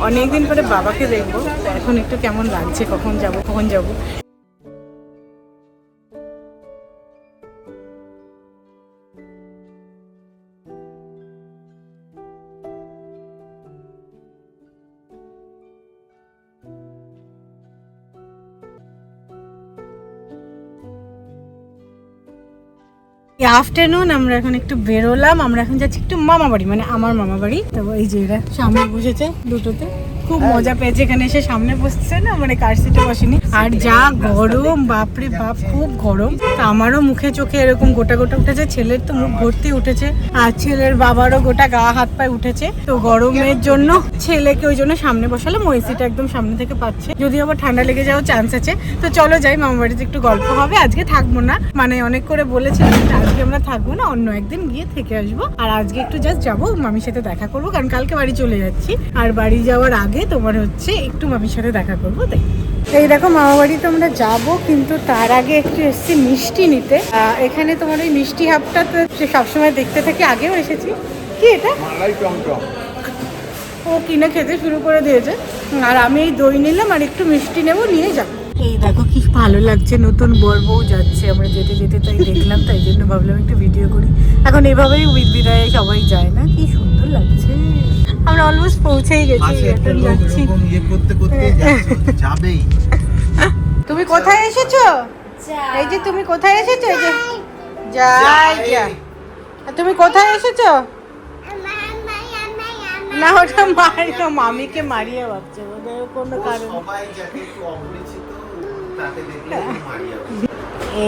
অনেকদিন পরে বাবাকে দেখবো, তো এখন একটু কেমন লাগছে, কখন যাব। আফটারনুন আমরা এখন একটু বেরোলাম, আমরা এখন যাচ্ছি একটু মামা বাড়ি, মানে আমার মামা বাড়ি। তো এই যে এরা সামনে বসেছে দুটোতে, খুব মজা পেয়েছে এখানে এসে, সামনে বসছে না, মানে কার সিটে বসেনি। আর যা গরম, বাপরে বাপ, খুব গরম। তো আমারও মুখে চোখে এরকম গোটা গোটা উঠেছে, ছেলের তো মুখ ভর্তি উঠেছে, আর ছেলের বাবারও গোটা গা হাত পায়ে উঠেছে। তো গরমের জন্য ছেলেকে ওই জন্য সামনে বসালাম, ওই সিটটা একদম সামনে থেকে পাচ্ছে, যদি আবার ঠান্ডা লেগে যাওয়ার চান্স আছে। তো চলো যাই, মামা বাড়িতে একটু গল্প হবে। আজকে থাকবো না, মানে অনেক করে বলেছিলাম আজকে আমরা থাকবো না, অন্য একদিন গিয়ে থেকে আসবো। আর আজকে একটু জাস্ট যাবো, মামির সাথে দেখা করবো, কারণ কালকে বাড়ি চলে যাচ্ছি। আর বাড়ি যাওয়ার আগে তোমার হচ্ছে একটু মামির সাথে দেখা করবো। তাই এই দেখো মামা বাড়িতে আমরা যাবো, কিন্তু তার আগে একটু এসেছি মিষ্টি নিতে। এখানে তোমার ওই মিষ্টি হাবটা তো সবসময় দেখতে থাকি, আগেও এসেছি। কি এটা? মালাই টমটম। ও কিনে খেতে শুরু করে দিয়েছে, আর আমি এই দই নিলাম আর একটু মিষ্টি নেবো, নিয়ে যাবো। এই দেখো কি ভালো লাগছে, নতুন বর বউ যাচ্ছে, আমরা যেতে যেতে তাই দেখলাম, তাই জন্য ভাবলাম একটু ভিডিও করি। এখন এভাবেই বিদায় সবাই যায় না, কি সুন্দর লাগছে। আমরা অলমোস্ট পৌঁছেই গেছি, এখন যাচ্ছি। তুমি কোথায় এসেছো? এই যে তুমি কোথায় এসেছো? এই যে যাই, তুমি কোথায় এসেছো? না, ওটা মারিও, মামিকে মারিয়ে ভাবছে, ওদের কোনো কারণ।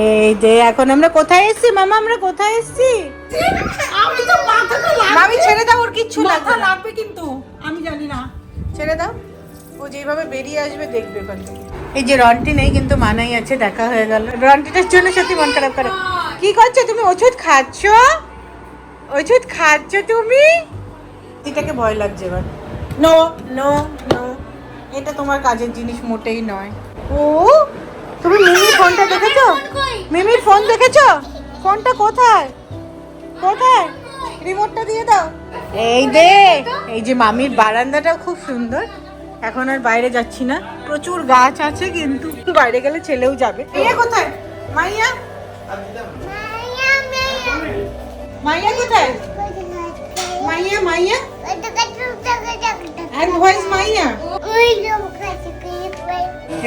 এই যে এখন আমরা কোথায় এসেছি মামা, আমরা কোথায় এসেছি? মামি ছেড়ে দাও, ওর কিচ্ছু লাগবে কিন্তু আমি জানি না, ছেড়ে দাও। ও যেভাবে বেরিয়ে আসবে দেখবে ওখান থেকে। এই যে রন্টি নেই, কিন্তু মানাই আছে, দেখা হয়ে গেল। রন্টিটার জন্য সত্যি মন খারাপ করে। কি করছো তুমি? ওষুধ খাচ্ছ? ওষুধ খাচ্ছ তুমি? এটাকে ভয় লাগছে এবার। নো নো নো, এটা তোমার কাজের জিনিস মোটেই নয়। ও তুমি মিমির ফোনটা দেখেছো? মিমির ফোন দেখেছো? ফোনটা কোথায়? কোথায়? রিমোটটা দিয়ে দাও। এই দে, এই যে মামির বারান্দাটাও খুব সুন্দর। এখন আর বাইরে যাচ্ছি না, প্রচুর গাছ আছে, কিন্তু বাইরে গেলে ছেলেও যাবে। মাইয়া কোথায়? মাইয়া, মাইয়া কোথায়? মাইয়া, মাইয়া, and who is মাইয়া?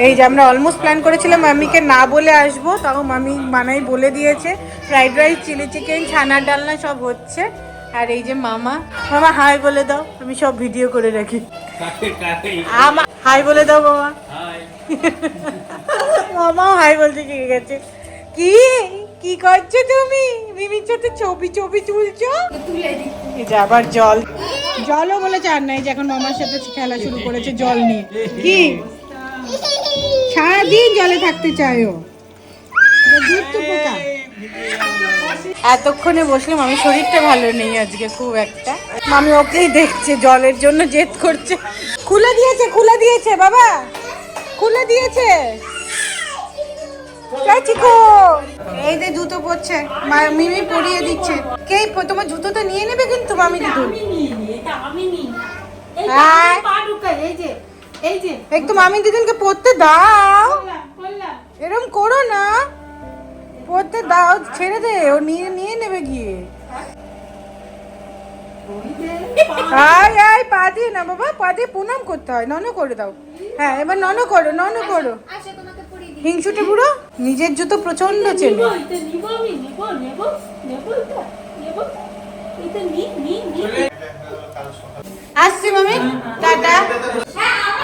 এই যে আমরা অলমোস্ট প্ল্যান করেছিলাম মামিকে না বলে আসবো, তাও মামি মানাই বলে দিয়েছে। ফ্রাইড রাইস, চিলি চিকেন, ছানার ডালনা সব হচ্ছে। আর এই যে মামা, মামা হাই বলে দাও, আমি সব ভিডিও করে রাখি। হাই বলে দাও মামা। মামাও হাই বলতে শিখে গেছে। কি কি করছো তুমি? মিমির সাথে ছবি তুলছো? এই যে আবার জলও বলেছে, আর নাই যে এখন মামার সাথে খেলা শুরু করেছে জল নিয়ে। কি সারাদিন জলে থাকতে চায় ও, পোকা। এতক্ষণে বসলাম, আমি শরীরটা ভালো নেই আজকে খুব একটা। মামি ওকেই দেখছে, জলের জন্য জেদ করছে। খুলে দিয়েছে বাবা, খুলে দিয়েছে। এই যে জুতো পরছে, মিমি পরিয়ে দিচ্ছে। কে তোমার জুতোটা নিয়ে নেবে কিন্তু মামি জুতো। একটু মামি দিদিনকে পরতে দাও, এরকম করো না, পরতে দাও, ছেড়ে দে, ও নিয়ে নেবে গিয়ে। পা দিয়ে না বাবা, পা দিয়ে প্রণাম করতে হয়, নন করে দাও। হ্যাঁ এবার নন করো। হিংসুটে বুড়ো, নিজের জুতো প্রচন্ড চেনে। আসছি মামি, টাটা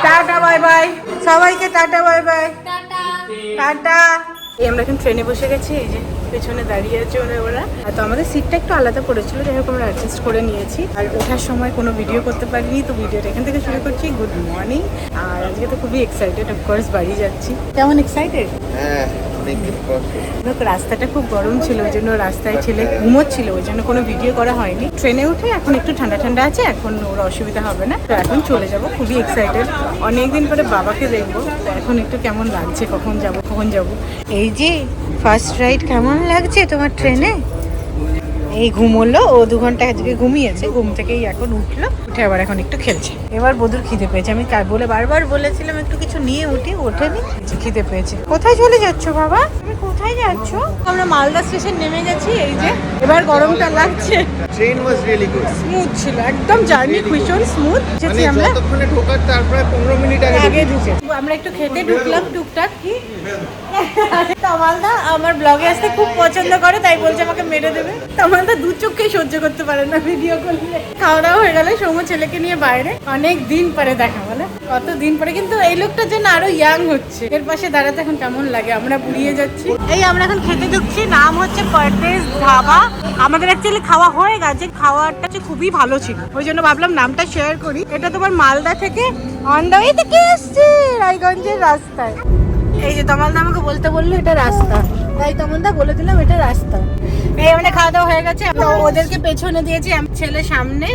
টাটা বাই বাই সবাইকে, টাটা বাই বাই টাটা। এই আমরা এখন ট্রেনে বসে গেছি, এই যে পেছনে দাঁড়িয়ে আছে ওরা। তো আমাদের সিটটা একটু আলাদা পড়েছিল, যাই হোক আমরা অ্যাডজাস্ট করে নিয়েছি। আর ওঠার সময় কোনো ভিডিও করতে পারিনি, তো ভিডিওটা এখান থেকে শুরু করছি। Good morning. আর আজকে তো খুবই এক্সাইটেড, অফকোর্স বাড়ি যাচ্ছি। কেমন এক্সাইটেড? হ্যাঁ, রাস্তাটা খুব গরম ছিল, ওই জন্য রাস্তায় ছেলে ঘুমোচ্ছিল, ওই জন্য কোনো ভিডিও করা হয়নি। ট্রেনে উঠে এখন একটু ঠান্ডা আছে, এখন ওর অসুবিধা হবে না। তো এখন চলে যাব, খুবই এক্সাইটেড, অনেকদিন পরে বাবাকে দেখবো। তো এখন একটু কেমন লাগছে, কখন যাব। এই যে ফার্স্ট রাইড, কেমন লাগছে তোমার ট্রেনে? এই ঘুমোলো ও, 2 ঘন্টা আজকে ঘুমিয়েছে, ঘুম থেকেই এখন উঠলো, উঠে উঠে আবার এখন একটু খেলছে। এবার বদুর খিদে পেয়েছে, আমি বলে বারবার বলেছিলাম একটু কিছু নিয়ে উঠি, ওঠেনি, খিদে পেয়েছে। কোথায় চলে যাচ্ছ বাবা, তুমি কোথায় যাচ্ছ? আমরা মালদা স্টেশন নেমে গেছি, এই যে এবার গরমটা লাগছে। Train was really good, smooth ছিল একদম, জার্নি ভীষণ স্মুথ। মানে যতক্ষণে ঢোকার তারপরে 15 মিনিট আগে ঢুকে আমরা একটু খেতে ঢুকলাম টুকটাক। কি তামালদা আমার ব্লগে আসতে খুব পছন্দ করে, তাই বলছে আমাকে মেরে দেবে। তামালদা দু চোখকেই সহ্য করতে পারে না ভিডিও করলে। খাওয়া দাওয়া হয়ে গেলে সৌম্য ছেলেকে নিয়ে বাইরে, অনেক দিন পরে দেখা, বলে কত দিন পরে, কিন্তু এই লোকটার জন্য আরো ইয়াং হচ্ছে। এর পাশে দাঁড়াতে এখন কেমন লাগে, আমরা বুড়িয়ে যাচ্ছি। এই আমরা এখন খেতে ঢুকছি, নাম হচ্ছে পারদেশ ধাবা। আমাদের অ্যাকচুয়ালি খাওয়া হয়ে গেছে, খাওয়াটা খুবই ভালো ছিল, ওই জন্য ভাবলাম নামটা শেয়ার করি। এটা তোমার মালদা থেকে অন দ্য ওয়ে থেকে এসছে রায়গঞ্জের রাস্তায়। এই যে তমালদা আমাকে বলতে বললো এটা রাস্তা, তাই তমালদা বলে দিলাম এটা রাস্তা। এই আমাদের খাওয়া দাওয়া হয়ে গেছে, তো ওদেরকে পেছনে দিয়েছি, ছেলে সামনে।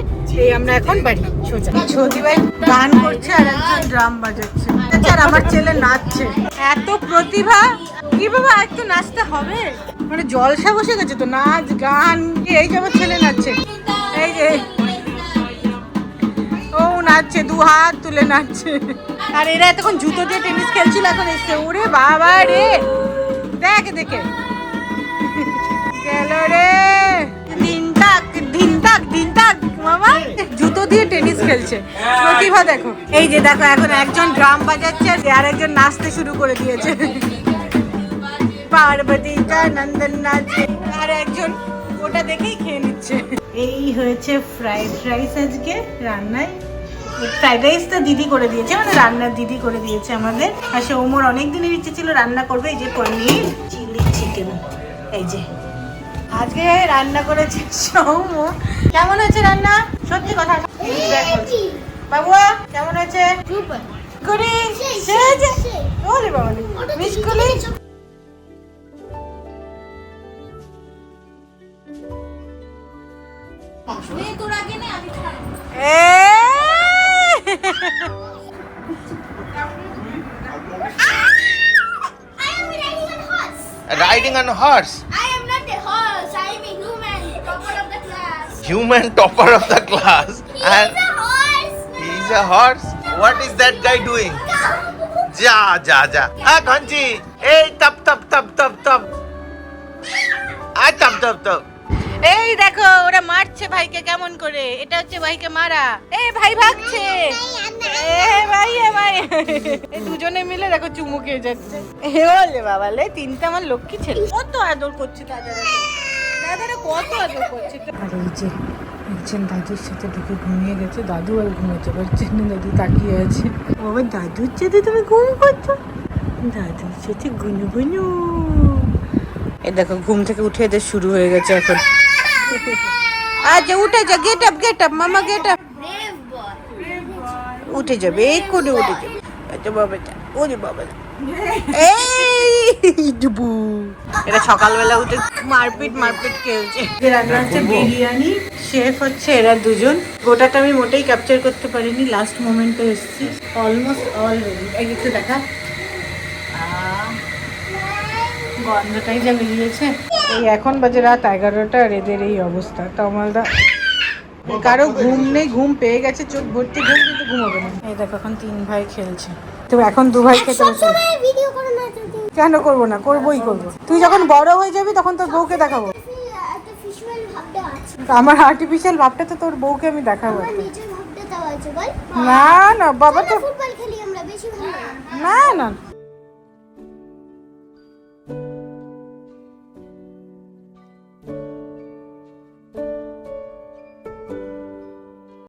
এই আমরা এখন বাড়ি সোজা। সৌদি ভাই গান করছে আর একজন ড্রাম বাজাচ্ছে, আর আমার ছেলে নাচছে। এত প্রতিভা, কি বাবা একটু নাচতে হবে, মানে জলসা বসে গেছে তো, নাচ গান। এই যে আমার ছেলে নাচছে, এই যে ও নাচছে, দু হাত তুলে নাচছে। আর এরা এতক্ষণ জুতো দিয়ে টেনিস খেলছিল, এখন এসছে। ওরে বাবা রে, দেখ দেখে গেল রে, দিন তাক দিন তাক দিন তাক। মামা জুতো দিয়ে টেনিস খেলছে, প্রতিভা দেখো। এই যে দেখো এখন একজন ড্রাম বাজাচ্ছে আর একজন নাচতে শুরু করে দিয়েছে। পার্বতী কা নন্দন নাচে, আর একজন ওটা দেখেই খেয়ে নিচ্ছে। এই হয়েছে ফ্রাইড রাইস আজকে রান্নায়। ফ্রাইড রাইসটা দিদি করে দিয়েছে, মানে রান্নার দিদি করে দিয়েছে আমাদের। আর সৌম্যর অনেক দিনের ইচ্ছে ছিল রান্না করবে। এই যে পনির চিলি চিকেন, এই যে আজকে রান্না করেছে সৌম্য। কেমন হয়েছে রান্না? সত্যি কথা বাবুয়া, কেমন হয়েছে? করে ওরে বাবা মিস করে। Riding on a horse. I am not a horse. I am a human, topper of the class. Human topper of the class. He And is a horse. he's a horse. What is that guy doing? Ja, ja, ja. Ah, Ghanji. Hey, tap, tap, tap, tap, tap. Ah, tap, tap, tap. এই দেখো ওরা মারছে ভাইকে কেমন করে, এটা হচ্ছে ভাইকে মারা। এই ভাই ভাগছে, ভাই ভাই এই দুজনে মিলে দেখো চুমু খেয়ে যাচ্ছে। বলে বাবা লে, তিনটা আমার লক্ষ্মী ছেলে, কত আদর করছে দাদারা, দাদারা কত আদর করছে। আর এই যে একজন দাদুর সাথে ঢুকে ঘুমিয়ে গেছে, দাদু আর ঘুমোতে পারছে না, দাদু তাকিয়ে আছে। বাবা দাদুর সাথে তুমি ঘুম করছো, দাদুর সাথে গুনু গুনু। এই দেখো ঘুম থেকে উঠে এদের শুরু হয়ে গেছে এখন। আচ্ছা উঠে যা, গেট আপ মামা, গেট আপ। Brave boy. উঠে যাবে, এই করে উঠে যাবে। আচ্ছা বাবা যা, ওরে বাবা যা। এই ডুবু, এটা সকালবেলা উঠে মারপিট খেলছে। রান্না হচ্ছে বিরিয়ানি, শেফ হচ্ছে এরা দুজন। গোটাটা আমি মোটেই ক্যাপচার করতে পারিনি, লাস্ট মোমেন্টে এসেছি। Almost all ready. এই একটু দেখা, গন্ধটাই যা বেরিয়েছে। এই এখন বাজে রাত 11টা, আর এদের এই অবস্থা। তমালদা কারো ঘুম নেই, ঘুম পেয়ে গেছে, চোখ ভর্তি ঘুম, কিন্তু ঘুমাবে না। এই দেখো এখন 3 ভাই খেলছে, তো এখন 2 ভাই খেতে বসে। সবসময় ভিডিও করো না তুমি। কেন করবো না, করবোই করবো। তুই যখন বড় হয়ে যাবি তখন তোর বউকে দেখাবো। আর্টিফিশিয়াল ভাবটা আছে। আমার আর্টিফিশিয়াল ভাবটা তো তোর বউকে আমি দেখাবো। আমার নিজের ভাবটা তাও আছে বল। না না বাবা তো, ফুটবল খেলি আমরা বেশি ভালো। না না